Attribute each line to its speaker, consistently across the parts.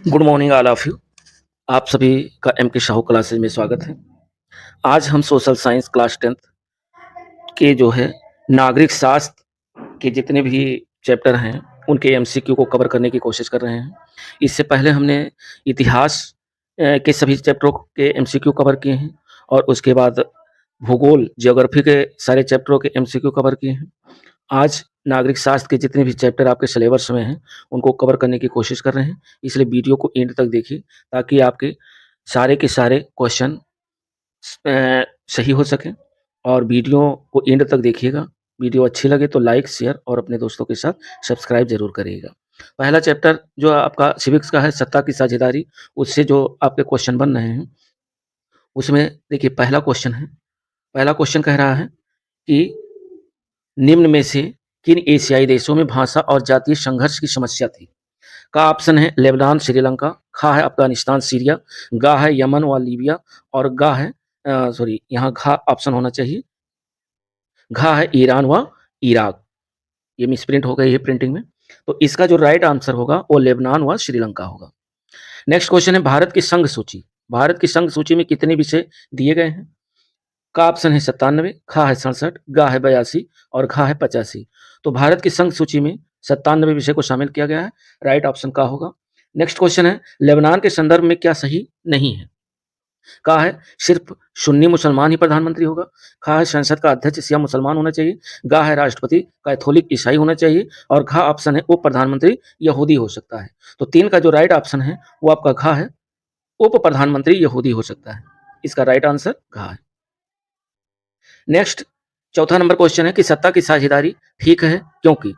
Speaker 1: Good morning all of you. आप सभी का एम के साहू क्लासेज में स्वागत है। आज हम सोशल साइंस क्लास 10th के जो है नागरिक शास्त्र के जितने भी चैप्टर हैं उनके एमसीक्यू को कवर करने की कोशिश कर रहे हैं। इससे पहले हमने इतिहास के सभी चैप्टरों के एमसीक्यू कवर किए हैं और उसके बाद भूगोल ज्योग्राफी के सारे चैप्टरों के एमसीक्यू कवर किए हैं। आज नागरिक शास्त्र के जितने भी चैप्टर आपके सिलेबस में हैं उनको कवर करने की कोशिश कर रहे हैं, इसलिए वीडियो को एंड तक देखिए ताकि आपके सारे के सारे क्वेश्चन सही हो सकें। और वीडियो को एंड तक देखिएगा। वीडियो अच्छी लगे तो लाइक, शेयर और अपने दोस्तों के साथ सब्सक्राइब ज़रूर करिएगा। पहला चैप्टर जो आपका सिविक्स का है, सत्ता की साझेदारी, उससे जो आपके क्वेश्चन बन रहे हैं, उसमें देखिए पहला क्वेश्चन कह रहा है कि निम्न में से किन एशियाई देशों में भाषा और जातीय संघर्ष की समस्या थी? का ऑप्शन है लेबनान, श्रीलंका, खा है अफगानिस्तान, सीरिया, गा है यमन व लीबिया और गा है सॉरी यहाँ घा ऑप्शन होना चाहिए, घा है ईरान व इराक। ये मिसप्रिंट हो गई है प्रिंटिंग में। तो इसका जो राइट आंसर होगा वो लेबनान व श्रीलंका होगा। नेक्स्ट क्वेश्चन है भारत की संघ सूची। भारत की संघ सूची में कितने विषय दिए गए हैं? का ऑप्शन है 97, खा है 67, गा है 82 और घा है 85। तो भारत की संघ सूची में 97 विषय को शामिल किया गया है। राइट ऑप्शन का होगा। नेक्स्ट क्वेश्चन है लेबनान के संदर्भ में क्या सही नहीं है? का है सिर्फ सुन्नी मुसलमान ही प्रधानमंत्री होगा, खा है संसद का अध्यक्ष शिया मुसलमान होना चाहिए, गा है राष्ट्रपति कैथोलिक ईसाई होना चाहिए और घा ऑप्शन है उप प्रधानमंत्री यहूदी हो सकता है। तो 3 का जो राइट ऑप्शन है वो आपका घा है, उप प्रधानमंत्री यहूदी हो सकता है। इसका राइट आंसर घा है। नेक्स्ट चौथा नंबर क्वेश्चन है कि सत्ता की साझेदारी ठीक है क्योंकि?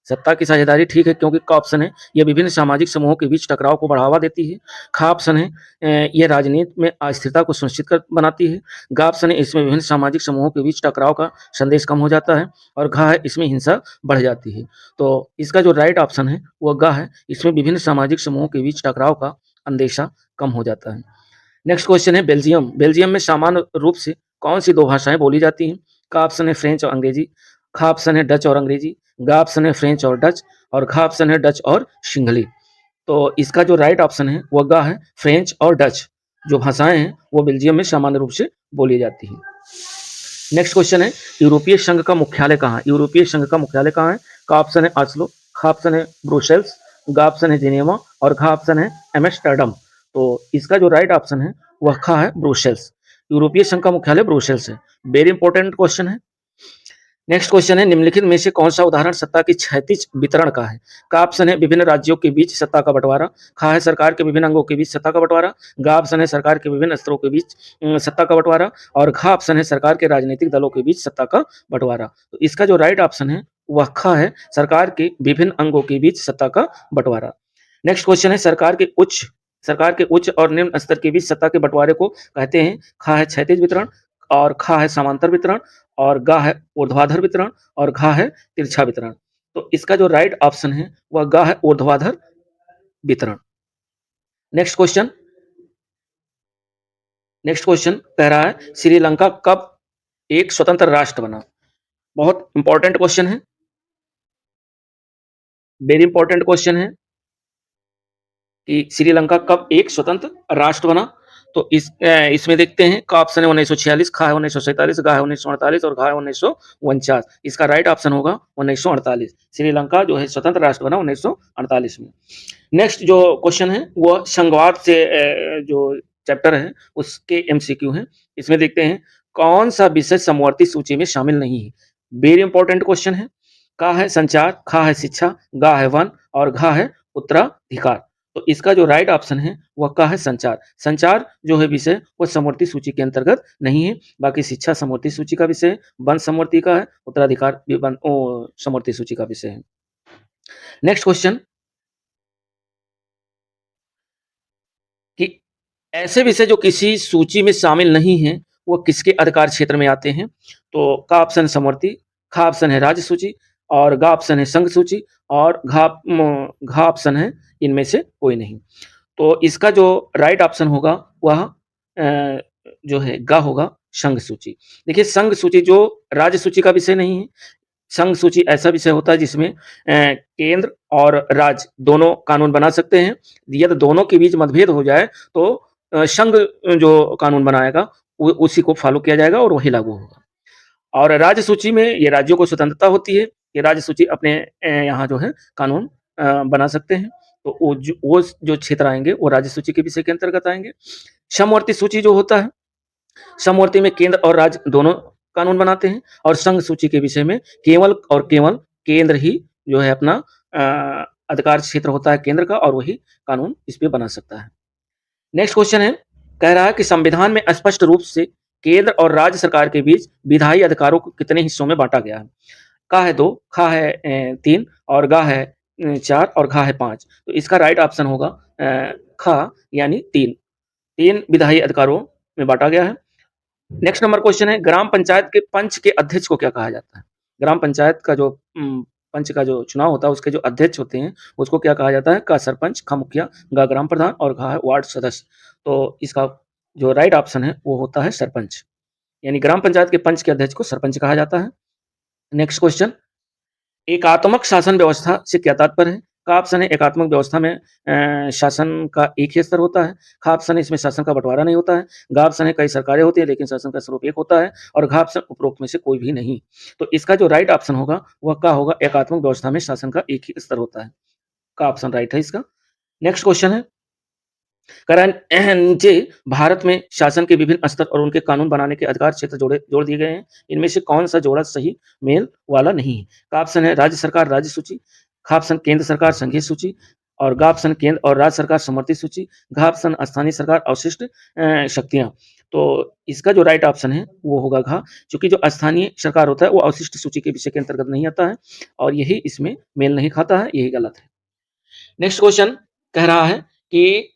Speaker 1: सत्ता की साझेदारी ठीक है क्योंकि का ऑप्शन है ये विभिन्न सामाजिक समूहों के बीच टकराव को बढ़ावा देती है, खा ऑप्शन है ये राजनीति में अस्थिरता को सुनिश्चित कर बनाती है, गा ऑप्शन है इसमें विभिन्न सामाजिक समूहों के बीच टकराव का संदेश कम हो जाता है और घा है इसमें हिंसा बढ़ जाती है। तो इसका जो राइट ऑप्शन है वह गा है, इसमें विभिन्न सामाजिक समूहों के बीच टकराव का अंदेशा कम हो जाता है। नेक्स्ट क्वेश्चन है बेल्जियम। बेल्जियम में सामान्य रूप से कौन सी 2 भाषाएं बोली जाती हैं? का ऑप्शन है फ्रेंच और अंग्रेजी, खा ऑप्शन है डच और अंग्रेजी, गा ऑप्शन है फ्रेंच और डच और घा ऑप्शन है डच और सिंघली। तो इसका जो राइट ऑप्शन है वह गा है, फ्रेंच और डच जो भाषाएं हैं वो बेल्जियम में सामान्य रूप से बोली जाती हैं। नेक्स्ट क्वेश्चन है यूरोपीय संघ का मुख्यालय कहाँ है? यूरोपीय संघ का मुख्यालय कहाँ है? का ऑप्शन है ऑस्लो, खा ऑप्शन है ब्रुसेल्स, गा ऑप्शन है जिनेवा और घा ऑप्शन है एम्स्टर्डम। तो इसका जो राइट ऑप्शन है वह खा है ब्रुसेल्स। यूरोपीय संघ का मुख्यालय ब्रुसेल्स है। वेरी इंपॉर्टेंट क्वेश्चन है। नेक्स्ट क्वेश्चन है निम्नलिखित में से कौन सा उदाहरण सत्ता की क्षैतिज वितरण का है? का ऑप्शन है विभिन्न राज्यों के बीच सत्ता का बंटवारा, खा है सरकार के विभिन्न अंगों के बीच सत्ता का बंटवारा, गा ऑप्शन है सरकार के विभिन्न स्तरों के बीच सत्ता का बंटवारा और घा ऑप्शन है सरकार के राजनीतिक दलों के बीच सत्ता का बंटवारा। तो इसका जो राइट ऑप्शन है वह खा है, सरकार के विभिन्न अंगों के बीच सत्ता का बंटवारा। नेक्स्ट क्वेश्चन है सरकार के उच्च और निम्न स्तर के बीच सत्ता के बंटवारे को कहते हैं, खा है क्षैतिज वितरण और खा है समांतर वितरण और गा है ऊर्ध्वाधर वितरण और घा है तिरछा वितरण। तो इसका जो राइट ऑप्शन है वह गा है ऊर्ध्वाधर वितरण। नेक्स्ट क्वेश्चन कह रहा है श्रीलंका कब एक स्वतंत्र राष्ट्र बना? बहुत इंपॉर्टेंट क्वेश्चन है, वेरी इंपॉर्टेंट क्वेश्चन है कि श्रीलंका कब एक स्वतंत्र राष्ट्र बना। तो इसमें देखते हैं का ऑप्शन है 1946, खा है 1947, गा है 1948 और घा है 1949। इसका राइट ऑप्शन होगा 1948। श्रीलंका जो है स्वतंत्र राष्ट्र बना 1948 में। नेक्स्ट जो क्वेश्चन है वो संघवाद से जो चैप्टर है उसके एमसीक्यू हैं। इसमें देखते हैं कौन सा विषय समवर्ती सूची में शामिल नहीं है। वेरी इंपॉर्टेंट क्वेश्चन है। का है संचार, खा है शिक्षा, गा है वन और घा है उत्तराधिकार। तो इसका जो राइट ऑप्शन है वह का है संचार। संचार जो है विषय वह समवर्ती सूची के अंतर्गत नहीं है। बाकी शिक्षा समवर्ती सूची का विषय है, वन समवर्ती का है, उत्तराधिकार भी समवर्ती सूची का विषय है। नेक्स्ट क्वेश्चन कि ऐसे विषय जो किसी सूची में शामिल नहीं है वो किसके अधिकार क्षेत्र में आते हैं? तो का ऑप्शन समवर्ती, खा ऑप्शन है राज्य सूची और गा ऑप्शन है संघ सूची और घा ऑप्शन है इनमें से कोई नहीं। तो इसका जो राइट ऑप्शन होगा वह जो है गा होगा संघ सूची। देखिए संघ सूची जो राज्य सूची का विषय नहीं है, संघ सूची ऐसा विषय होता है जिसमें केंद्र और राज्य दोनों कानून बना सकते हैं। यदि दोनों के बीच मतभेद हो जाए तो संघ जो कानून बनाएगा वो उसी को फॉलो किया जाएगा और वही लागू होगा। और राज्य सूची में ये राज्यों को स्वतंत्रता होती है कि राज्य सूची अपने यहाँ जो है कानून बना सकते हैं। तो वो जो क्षेत्र आएँगे वो राज्य सूची के विषय के अंतर्गत आएँगे। समवर्ती सूची जो होता है, समवर्ती में केंद्र और राज्य दोनों कानून बनाते हैं और संघ सूची के विषय में केवल और केवल केंद्र ही जो है अपना अधिकार क्षेत्र होता है केंद्र का और वही कानून इस पे बना सकता है। नेक्स्ट क्वेश्चन है, कह रहा है कि संविधान में स्पष्ट रूप से केंद्र और राज्य सरकार के बीच विधायी अधिकारों को कितने हिस्सों में बाँटा गया है? क है 2, ख है 3 और ग है 4 और घ है 5। तो इसका राइट ऑप्शन होगा ख यानी 3। 3 विधायी अधिकारों में बाँटा गया है। नेक्स्ट नंबर क्वेश्चन है, ग्राम पंचायत के पंच के अध्यक्ष को क्या कहा जाता है? ग्राम पंचायत का जो पंच का जो चुनाव होता है उसके जो अध्यक्ष होते हैं उसको क्या कहा जाता है? क सरपंच, ख मुखिया, ग ग्राम प्रधान और घ है वार्ड सदस्य। तो इसका जो राइट ऑप्शन है वो होता है सरपंच, यानी ग्राम पंचायत के पंच के अध्यक्ष को सरपंच कहा जाता है। नेक्स्ट क्वेश्चन, एकात्मक शासन व्यवस्था से क्या तात्पर्य है? क ऑप्शन है एकात्मक व्यवस्था में शासन का एक ही स्तर होता है। ख ऑप्शन है इसमें शासन का बँटवारा नहीं होता है। ग ऑप्शन है कई सरकारें होती हैं लेकिन शासन का स्वरूप एक होता है और घ ऑप्शन उपरोक्त में से कोई भी नहीं। तो इसका जो राइट ऑप्शन होगा वह क होगा, एकात्मक व्यवस्था में शासन का एक ही स्तर होता है। क ऑप्शन राइट है इसका। नेक्स्ट क्वेश्चन है, नीचे भारत में शासन के विभिन्न स्तर और उनके कानून बनाने के अधिकार क्षेत्र जोड़ दिए गए हैं। इनमें से कौन सा जोड़ा सही मेल वाला नहीं है? का ऑप्शन है राज्य सरकार राज्य सूची, ख ऑप्शन केंद्र सरकार संघीय सूची और ग ऑप्शन केंद्र और राज्य सरकार समवर्ती सूची, घ ऑप्शन स्थानीय सरकार अवशिष्ट शक्तियाँ। तो इसका जो राइट ऑप्शन है वो होगा घ, क्योंकि जो स्थानीय सरकार होता है वो अवशिष्ट सूची के विषय के अंतर्गत नहीं आता है और यही इसमें मेल नहीं खाता है, यही गलत है। नेक्स्ट क्वेश्चन कह रहा है कि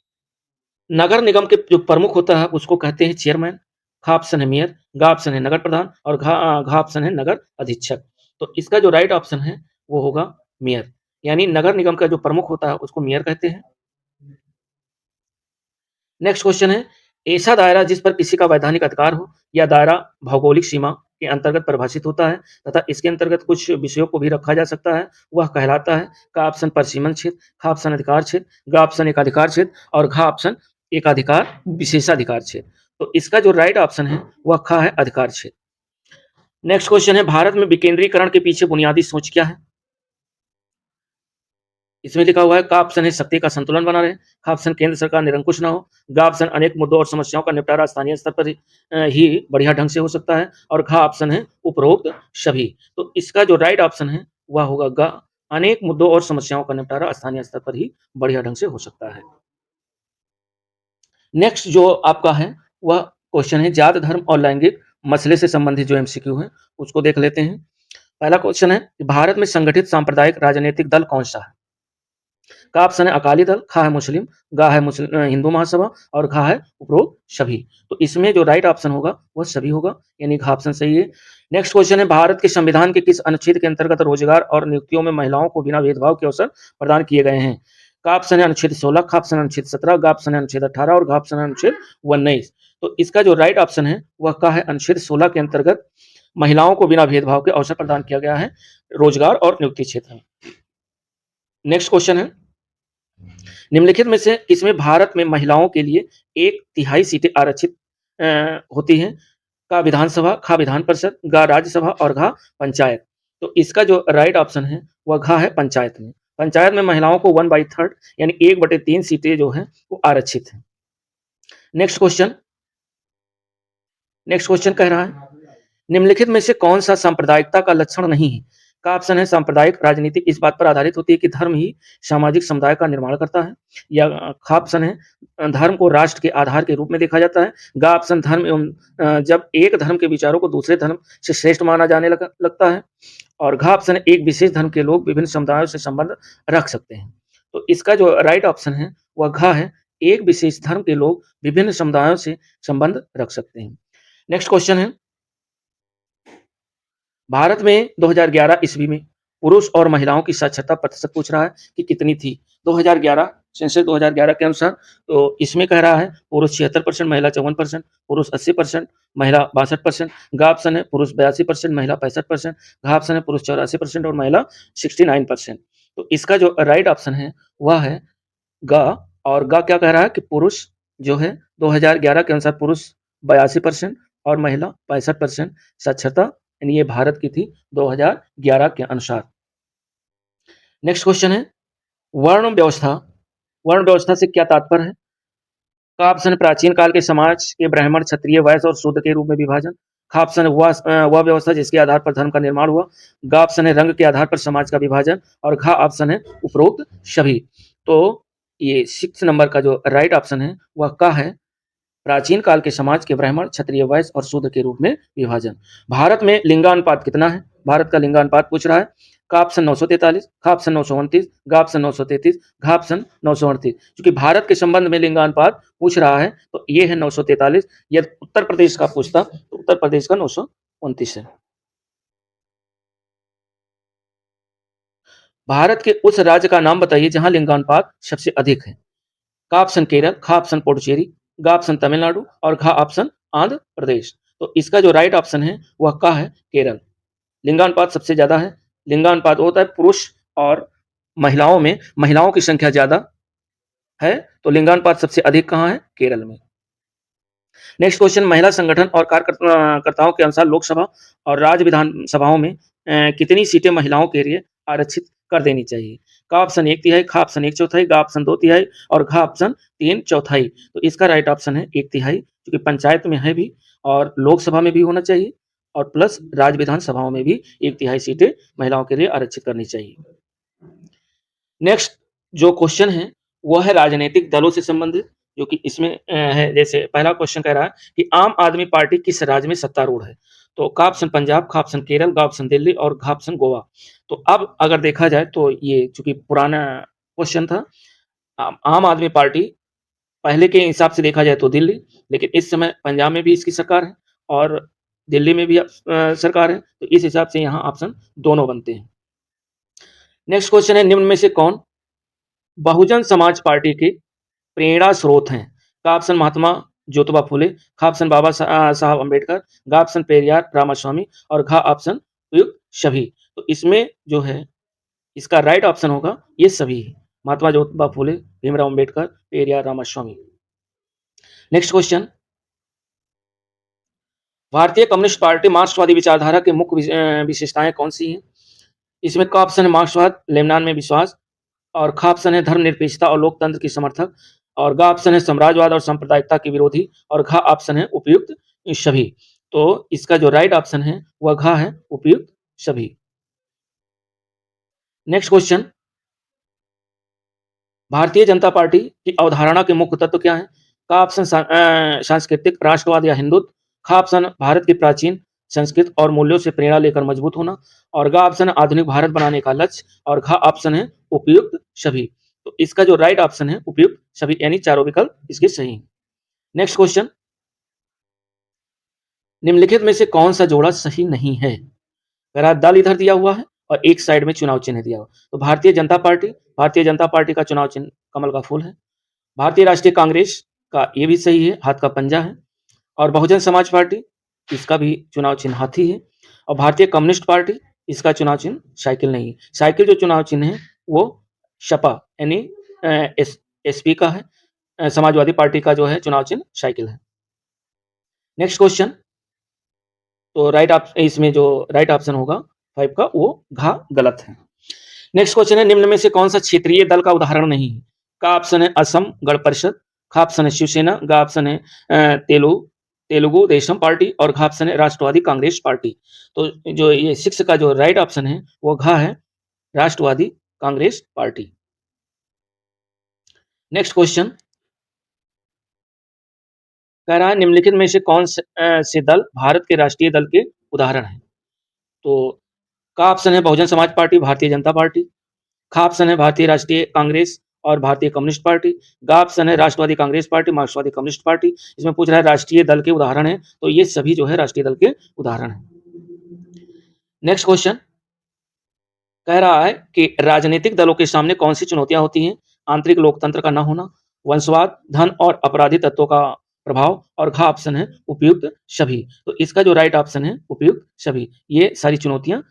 Speaker 1: नगर निगम के जो प्रमुख होता है उसको कहते हैं चेयरमैन, ख ऑप्शन है मेयर, ग ऑप्शन है नगर प्रधान और घ ऑप्शन है नगर अधीक्षक। तो इसका जो राइट ऑप्शन है वो होगा मेयर, यानी नगर निगम का जो प्रमुख होता है उसको मेयर कहते हैं। नेक्स्ट क्वेश्चन है, ऐसा दायरा जिस पर किसी का वैधानिक अधिकार हो या दायरा भौगोलिक सीमा के अंतर्गत परिभाषित होता है तथा इसके अंतर्गत कुछ विषयों को भी रखा जा सकता है, वह कहलाता है। का ऑप्शन परिसीमन क्षेत्र, ख ऑप्शन अधिकार क्षेत्र, ग ऑप्शन एकाधिकार क्षेत्र और घ ऑप्शन एकाधिकार विशेषाधिकार क्षेत्र। तो इसका जो राइट ऑप्शन है वह ख है, अधिकार क्षेत्र। नेक्स्ट क्वेश्चन है, भारत में विकेंद्रीकरण के पीछे बुनियादी सोच क्या है? इसमें लिखा हुआ है का ऑप्शन है शक्ति का संतुलन बना रहे, ख ऑप्शन केंद्र सरकार निरंकुश ना हो, ग ऑप्शन अनेक मुद्दों और समस्याओं का निपटारा स्थानीय स्तर पर ही बढ़िया ढंग से हो सकता है और घ ऑप्शन है उपरोक्त सभी। तो इसका जो राइट ऑप्शन है वह होगा ग, अनेक मुद्दों और समस्याओं का निपटारा स्थानीय स्तर पर ही बढ़िया ढंग से हो सकता है। नेक्स्ट जो आपका है वह क्वेश्चन है, जात धर्म और लैंगिक मसले से संबंधित जो एमसीक्यू है उसको देख लेते हैं। पहला क्वेश्चन है, भारत में संगठित सांप्रदायिक राजनीतिक दल कौन सा है? का ऑप्शन है अकाली दल, ख है मुस्लिम, ग है हिंदू महासभा और घ है उपरोक्त सभी। तो इसमें जो राइट ऑप्शन होगा वह सभी होगा, यानी घ ऑप्शन सही है। नेक्स्ट क्वेश्चन है, भारत के संविधान के किस अनुच्छेद के अंतर्गत रोजगार और नियुक्तियों में महिलाओं को बिना भेदभाव के अवसर प्रदान किए गए हैं? का ऑप्शन है अनुच्छेद 16, ख ऑप्शन है अनुच्छेद 17, ग ऑप्शन है अनुच्छेद 18 और घ ऑप्शन है अनुच्छेद 19। तो इसका जो राइट ऑप्शन है वह का है, अनुच्छेद 16 के अंतर्गत महिलाओं को बिना भेदभाव के अवसर प्रदान किया गया है रोजगार और नियुक्ति क्षेत्र में। नेक्स्ट क्वेश्चन है, निम्नलिखित में से किसमें भारत में महिलाओं के लिए 1/3 सीटें आरक्षित होती हैं? का विधानसभा, ख विधान परिषद, ग राज्यसभा और घ पंचायत। तो इसका जो राइट ऑप्शन है वह घ है, पंचायत में। पंचायत में महिलाओं को 1/3 यानी 1/3 सीटें जो हैं वो आरक्षित हैं। नेक्स्ट क्वेश्चन कह रहा है, निम्नलिखित में से कौन सा सांप्रदायिकता का लक्षण नहीं है? का ऑप्शन है सांप्रदायिक राजनीति इस बात पर आधारित होती है कि धर्म ही सामाजिक समुदाय का निर्माण करता है, या ख ऑप्शन है धर्म को राष्ट्र के आधार के रूप में देखा जाता है, ग ऑप्शन धर्म एवं जब एक धर्म के विचारों को दूसरे धर्म से श्रेष्ठ माना जाने लगता है और घ ऑप्शन है एक विशेष धर्म के लोग विभिन्न समुदायों से संबंध रख सकते हैं। तो इसका जो राइट ऑप्शन है वह घ है, एक विशेष धर्म के लोग विभिन्न समुदायों से संबंध रख सकते हैं। नेक्स्ट क्वेश्चन है, भारत में 2011 ईस्वी में पुरुष और महिलाओं की साक्षरता प्रतिशत पूछ रहा है कि कितनी थी? 2011 सेंसस 2011 के अनुसार। तो इसमें कह रहा है पुरुष 76%, महिला 54%, पुरुष 80%, महिला 62%। ग ऑप्शन है पुरुष 82%, महिला 65%। घ ऑप्शन है पुरुष 84% और महिला 69%। तो इसका जो राइट ऑप्शन है वह है ग। और ग क्या कह रहा है कि पुरुष जो है 2011 के अनुसार पुरुष 82% और महिला 65% साक्षरता यानी ये भारत की थी 2011 के अनुसार। नेक्स्ट क्वेश्चन है वर्ण व्यवस्था। वर्ण व्यवस्था से क्या तात्पर्य है? का ऑप्शन प्राचीन काल के समाज के ब्राह्मण, क्षत्रिय, वैश्य और शूद्र के रूप में विभाजन। ख ऑप्शन वह व्यवस्था जिसके आधार पर धर्म का निर्माण हुआ। ग ऑप्शन है रंग के आधार पर समाज का विभाजन। और घ ऑप्शन है उपरोक्त सभी। तो ये 6 नंबर का जो राइट ऑप्शन है वह क है, प्राचीन काल के समाज के ब्राह्मण, क्षत्रिय, वैश्य और शूद्र के रूप में विभाजन। भारत में लिंगानुपात कितना है? भारत का लिंगानुपात पूछ रहा है। का ऑप्शन 943, का ऑप्शन 929, ग ऑप्शन 933, घ ऑप्शन 938। क्योंकि भारत के संबंध में लिंगानुपात पूछ रहा है तो ये है 943। यदि उत्तर प्रदेश का पूछता तो उत्तर प्रदेश का 929 है। भारत के उस राज्य का नाम बताइए जहां लिंगानुपात सबसे अधिक है। का ऑप्शन केरल, ख ऑप्शन पुडुचेरी, ग ऑप्शन तमिलनाडु और घ ऑप्शन आंध्र प्रदेश। तो इसका जो राइट ऑप्शन है वह का है केरल। लिंगानुपात सबसे ज्यादा है। लिंगानुपात होता है पुरुष और महिलाओं में, महिलाओं की संख्या ज्यादा है तो लिंगानुपात सबसे अधिक कहाँ है? केरल में। नेक्स्ट क्वेश्चन महिला संगठन और कार्यकर्ताओं के अनुसार लोकसभा और राज्य विधानसभाओं में कितनी सीटें महिलाओं के लिए आरक्षित कर देनी चाहिए? का ऑप्शन 1/3, ख ऑप्शन 1/4, ग ऑप्शन 2/3 और घ ऑप्शन 3/4। तो इसका राइट ऑप्शन है 1/3, क्योंकि पंचायत में है भी और लोकसभा में भी होना चाहिए और प्लस राज्य विधानसभाओं में भी 1/3 सीटें महिलाओं के लिए आरक्षित करनी चाहिए। नेक्स्ट जो क्वेश्चन है वो है राजनीतिक दलों से संबंधित, जो कि इसमें है। जैसे पहला क्वेश्चन कह रहा है कि आम आदमी पार्टी किस राज्य में सत्तारूढ़ है? तो का ऑप्शन पंजाब, का ऑप्शन केरल, का ऑप्शन दिल्ली और घ ऑप्शन गोवा। तो अब अगर देखा जाए तो ये चूंकि पुराना क्वेश्चन था, आम आदमी पार्टी पहले के हिसाब से देखा जाए तो दिल्ली, लेकिन इस समय पंजाब में भी इसकी सरकार है और दिल्ली में भी सरकार है, तो इस हिसाब से यहाँ ऑप्शन दोनों बनते हैं। नेक्स्ट क्वेश्चन है निम्न में से कौन बहुजन समाज पार्टी के प्रेरणा स्रोत हैं? का ऑप्शन महात्मा ज्योतिबा फुले, ख ऑप्शन बाबा साहब अम्बेडकर, ग ऑप्शन पेरियार रामास्वामी और घ ऑप्शन उपयुक्त सभी। तो इसमें जो है इसका राइट ऑप्शन होगा ये सभी, महात्मा ज्योतिबा फुले, भीमराव अम्बेडकर, पेरियार रामास्वामी। नेक्स्ट क्वेश्चन भारतीय कम्युनिस्ट पार्टी मार्क्सवादी विचारधारा के मुख्य विशेषताएं कौन सी हैं? इसमें का ऑप्शन है मार्क्सवाद, लेबनान में विश्वास और ख ऑप्शन है धर्मनिरपेक्षता और लोकतंत्र की समर्थक और ग ऑप्शन है साम्राज्यवाद और सांप्रदायिकता के विरोधी और घ ऑप्शन है उपयुक्त सभी। तो इसका जो राइट ऑप्शन है वह घ है उपयुक्त सभी। Next question Bharatiya Janata party की अवधारणा के मुख्य तत्व क्या है? का ऑप्शन सांस्कृतिक राष्ट्रवाद या हिंदुत्व, ख ऑप्शन भारत की प्राचीन संस्कृत और मूल्यों से प्रेरणा लेकर मजबूत होना और ग ऑप्शन है आधुनिक भारत बनाने का लक्ष्य और घ ऑप्शन है उपयुक्त सभी। तो इसका जो राइट ऑप्शन है उपयुक्त सभी, यानी चारों विकल्प इसके सही हैं। नेक्स्ट क्वेश्चन निम्नलिखित में से कौन सा जोड़ा सही नहीं है? अगर दल इधर दिया हुआ है और एक साइड में चुनाव चिन्ह दिया हुआ, तो भारतीय जनता पार्टी का चुनाव चिन्ह कमल का फूल है। भारतीय राष्ट्रीय कांग्रेस का ये भी सही है, हाथ का पंजा है। और बहुजन समाज पार्टी इसका भी चुनाव चिन्ह हाथी है। और भारतीय कम्युनिस्ट पार्टी इसका चुनाव चिन्ह साइकिल नहीं है। साइकिल जो चुनाव चिन्ह है वो सपा यानी एसपी का है। समाजवादी पार्टी का जो है चुनाव चिन्ह साइकिल है। नेक्स्ट क्वेश्चन तो इसमें जो राइट ऑप्शन होगा 5 का वो घ गलत है। नेक्स्ट क्वेश्चन है निम्न में से कौन सा क्षेत्रीय दल का उदाहरण नहीं है? का ऑप्शन है असम गण परिषद, ख ऑप्शन है शिवसेना, ग ऑप्शन है तेलुगु देशम पार्टी और घ ऑप्शन है राष्ट्रवादी कांग्रेस पार्टी। तो जो ये 6 का जो राइट ऑप्शन है वो घ है राष्ट्रवादी कांग्रेस पार्टी। नेक्स्ट क्वेश्चन कह रहा है निम्नलिखित में से कौन से दल भारत के राष्ट्रीय दल के उदाहरण है? तो का ऑप्शन है बहुजन समाज पार्टी, भारतीय जनता पार्टी, ख ऑप्शन है भारतीय राष्ट्रीय कांग्रेस और भारतीय कम्युनिस्ट पार्टी, ग ऑप्शन है राष्ट्रवादी कांग्रेस पार्टी, मार्क्सवादी कम्युनिस्ट पार्टी। इसमें पूछ रहा है राष्ट्रीय दल के उदाहरण है, तो ये सभी जो है राष्ट्रीय दल के उदाहरण है। नेक्स्ट क्वेश्चन कह रहा है कि राजनीतिक दलों के सामने कौन सी चुनौतियां होती हैं? आंतरिक लोकतंत्र का न होना, वंशवाद, धन और आपराधिक तत्वों का प्रभाव और घ ऑप्शन है उपयुक्त सभी। तो इसका जो राइट ऑप्शन है उपयुक्त सभी। ये सारी चुनौतियाँ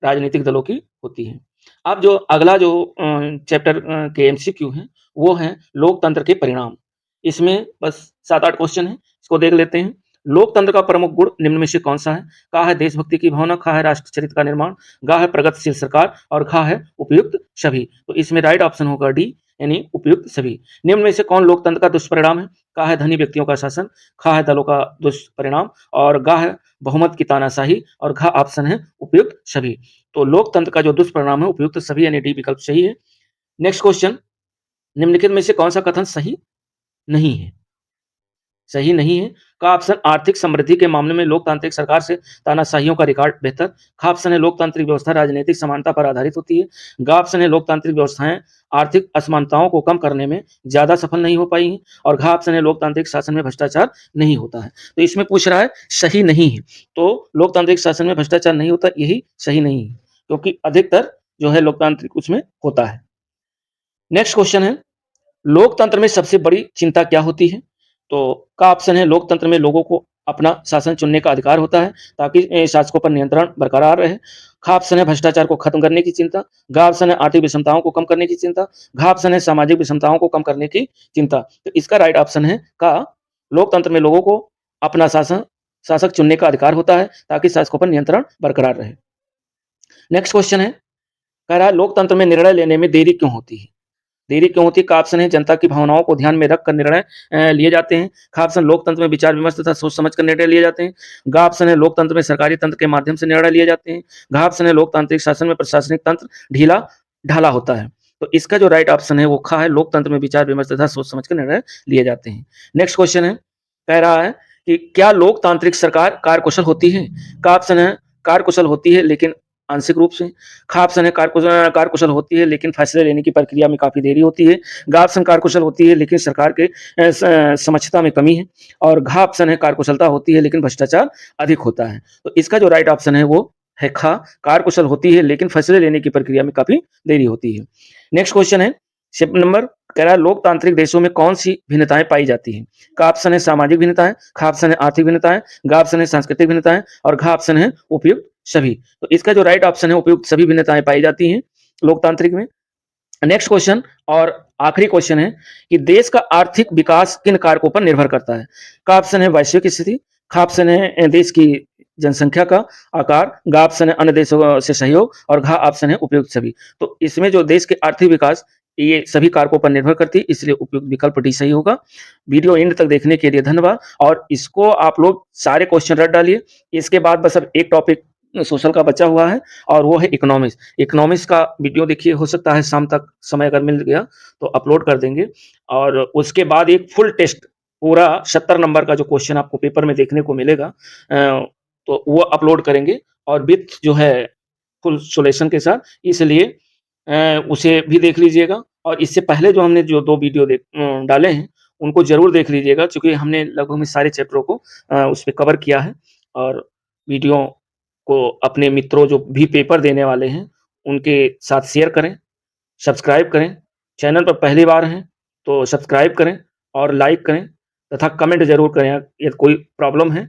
Speaker 1: राजनीतिक दलों की होती हैं। अब जो अगला जो चैप्टर के एमसीक्यू हैं, वो हैं लोकतंत्र के परिणाम। इसमें बस 7-8 क्वेश्चन हैं, इसको देख लेते हैं। लोकतंत्र का प्रमुख गुण निम्न में से कौन-सा है? क है देशभक्ति की भावना, ख है राष्ट्र चरित्र का निर्माण, ग है प्रगतिशील सरकार और घ है उपयुक्त सभी। तो इसमें राइट ऑप्शन होगा डी यानी उपयुक्त सभी। निम्न में से कौन लोकतंत्र का दुष्परिणाम है? क है धनी व्यक्तियों का शासन, ख है दलों का दुष्परिणाम और ग है बहुमत की तानाशाही और घ ऑप्शन है उपयुक्त सभी। तो लोकतंत्र का जो दुष्परिणाम है उपयुक्त सभी यानी डी विकल्प सही है। नेक्स्ट क्वेश्चन, निम्नलिखित में से कौन-सा कथन सही नहीं है? सही नहीं है। क ऑप्शन आर्थिक समृद्धि के मामले में लोकतांत्रिक सरकार से तानाशाहियों का रिकॉर्ड बेहतर। ख ऑप्शन है लोकतांत्रिक व्यवस्था राजनीतिक समानता पर आधारित होती है। ग ऑप्शन है लोकतांत्रिक व्यवस्थाएं आर्थिक असमानताओं को कम करने में ज्यादा सफल नहीं हो पाई हैं और घ ऑप्शन है लोकतांत्रिक शासन में भ्रष्टाचार नहीं होता है। तो इसमें पूछ रहा है सही नहीं है, तो लोकतांत्रिक शासन में भ्रष्टाचार नहीं होता, यही सही नहीं है क्योंकि अधिकतर जो है लोकतांत्रिक उसमें होता है। नेक्स्ट क्वेश्चन है, लोकतंत्र में सबसे बड़ी चिंता क्या होती है? तो का ऑप्शन है लोकतंत्र में लोगों को अपना शासन चुनने का अधिकार होता है ताकि शासकों पर नियंत्रण बरकरार रहे। ख ऑप्शन है भ्रष्टाचार को खत्म करने की चिंता। ग ऑप्शन है आर्थिक विषमताओं को कम करने की चिंता। घ ऑप्शन है सामाजिक विषमताओं को कम करने की चिंता। तो इसका राइट ऑप्शन है का लोकतंत्र में लोगों को अपना शासक चुनने का अधिकार होता है ताकि शासकों पर नियंत्रण बरकरार रहे। नेक्स्ट क्वेश्चन है, कह रहा है लोकतंत्र में निर्णय लेने में देरी क्यों होती है? देरी क्यों होती है? का ऑप्शन है जनता की भावनाओं को ध्यान में रखकर निर्णय लिए जाते हैं। ख ऑप्शन लोकतंत्र में विचार विमर्श तथा सोच समझ कर निर्णय लिए जाते हैं। ग ऑप्शन है लोकतंत्र में सरकारी तंत्र के माध्यम से निर्णय लिए जाते हैं। घ ऑप्शन है लोकतांत्रिक शासन में प्रशासनिक तंत्र ढीला ढाला होता है। तो इसका जो राइट ऑप्शन है वो ख है लोकतंत्र में विचार विमर्श तथा सोच समझ कर निर्णय लिए जाते हैं। नेक्स्ट क्वेश्चन है, कह रहा है कि क्या लोकतांत्रिक सरकार कार्यकुशल होती है? का ऑप्शन है कार्यकुशल होती है लेकिन आंशिक रूप से। ख ऑप्शन है कार्यकुशल होती है लेकिन फैसले लेने की प्रक्रिया में काफ़ी देरी होती है। ग ऑप्शन कार्यकुशल होती है लेकिन सरकार के समक्षता में कमी है और घ ऑप्शन है कार्यकुशलता होती है लेकिन भ्रष्टाचार अधिक होता है। तो इसका जो राइट ऑप्शन है वो है ख, कार्यकुशल होती है लेकिन फैसले लेने की प्रक्रिया में काफ़ी देरी होती है। नेक्स्ट क्वेश्चन है, शिफ्ट नंबर, कह रहा है लोकतांत्रिक देशों में कौन सी भिन्नताएं पाई जाती हैं? का ऑप्शन है सामाजिक भिन्नताएं, ख ऑप्शन है आर्थिक भिन्नताएं, ग ऑप्शन है सांस्कृतिक भिन्नताएं और घ ऑप्शन है उपयुक्त सभी। तो इसका जो राइट ऑप्शन है उपयुक्त सभी भिन्नताएं पाई जाती हैं लोकतांत्रिक में। नेक्स्ट क्वेश्चन और आखिरी क्वेश्चन है कि देश का आर्थिक विकास किन कारकों पर निर्भर करता है? का ऑप्शन है वैश्विक स्थिति, ख ऑप्शन है देश की जनसंख्या का आकार, ग ऑप्शन है अन्य देशों से सहयोग और घ ऑप्शन है उपयुक्त सभी। तो इसमें जो देश के आर्थिक विकास ये सभी कारकों पर निर्भर करती है, इसलिए उपयुक्त विकल्प डी सही होगा। वीडियो एंड तक देखने के लिए धन्यवाद और इसको आप लोग सारे क्वेश्चन रट डालिए। इसके बाद बस अब एक टॉपिक सोशल का बचा हुआ है और वो है इकोनॉमिक्स। इकोनॉमिक्स का वीडियो देखिए, हो सकता है शाम तक समय अगर मिल गया तो अपलोड कर देंगे और उसके बाद एक फुल टेस्ट पूरा 70 नंबर का जो क्वेश्चन आपको पेपर में देखने को मिलेगा तो वो अपलोड करेंगे और विथ जो है फुल सॉल्यूशन के साथ, इसलिए उसे भी देख लीजिएगा और इससे पहले जो हमने जो 2 वीडियो डाले हैं उनको ज़रूर देख लीजिएगा क्योंकि हमने लगभग में सारे चैप्टरों को उस पे कवर किया है और वीडियो को अपने मित्रों जो भी पेपर देने वाले हैं, उनके साथ शेयर करें, सब्सक्राइब करें। चैनल पर पहली बार हैं, तो सब्सक्राइब करें और लाइक करें तथा कमेंट ज़रूर करें। यदि कोई प्रॉब्लम है